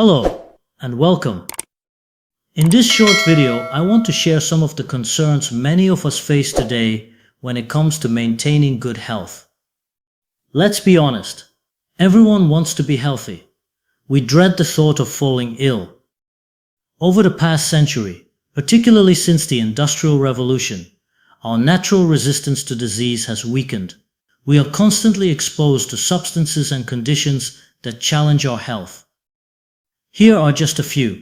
Hello and welcome. In this short video, I want to share some of the concerns many of us face today when it comes to maintaining good health. Let's be honest, everyone wants to be healthy. We dread the thought of falling ill. Over the past century, particularly since the Industrial Revolution, our natural resistance to disease has weakened. We are constantly exposed to substances and conditions that challenge our health. Here are just a few.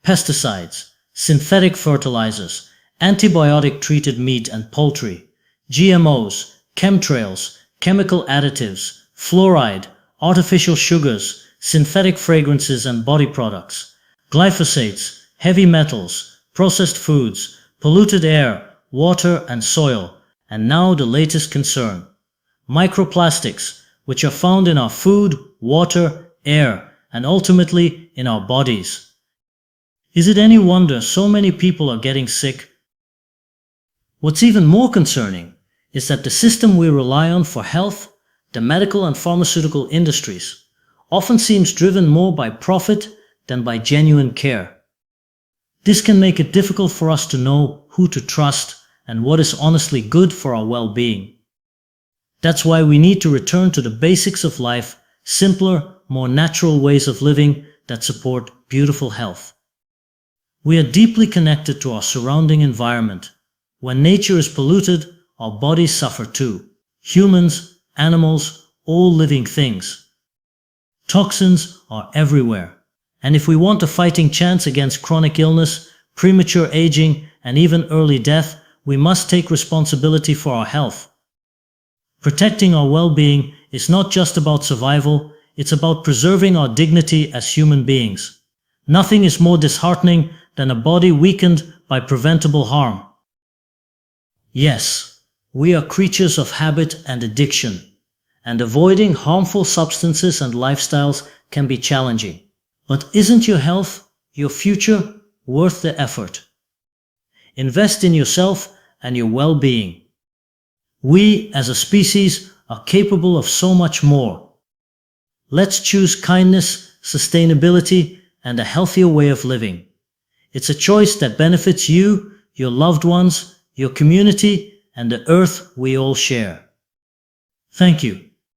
Pesticides, synthetic fertilizers, antibiotic-treated meat and poultry, GMOs, chemtrails, chemical additives, fluoride, artificial sugars, synthetic fragrances and body products, glyphosates, heavy metals, processed foods, polluted air, water and soil, and now the latest concern, microplastics, which are found in our food, water, air, and ultimately in our bodies. Is it any wonder so many people are getting sick? What's even more concerning is that the system we rely on for health, the medical and pharmaceutical industries, often seems driven more by profit than by genuine care. This can make it difficult for us to know who to trust and what is honestly good for our well-being. That's why we need to return to the basics of life, simpler, more natural ways of living that support beautiful health. We are deeply connected to our surrounding environment. When nature is polluted, our bodies suffer too. Humans, animals, all living things. Toxins are everywhere. And if we want a fighting chance against chronic illness, premature aging, and even early death, we must take responsibility for our health. Protecting our well-being is not just about survival, it's about preserving our dignity as human beings. Nothing is more disheartening than a body weakened by preventable harm. Yes, we are creatures of habit and addiction, and avoiding harmful substances and lifestyles can be challenging. But isn't your health, your future, worth the effort? Invest in yourself and your well-being. We, as a species, are capable of so much more. Let's choose kindness, sustainability, and a healthier way of living. It's a choice that benefits you, your loved ones, your community, and the earth we all share. Thank you.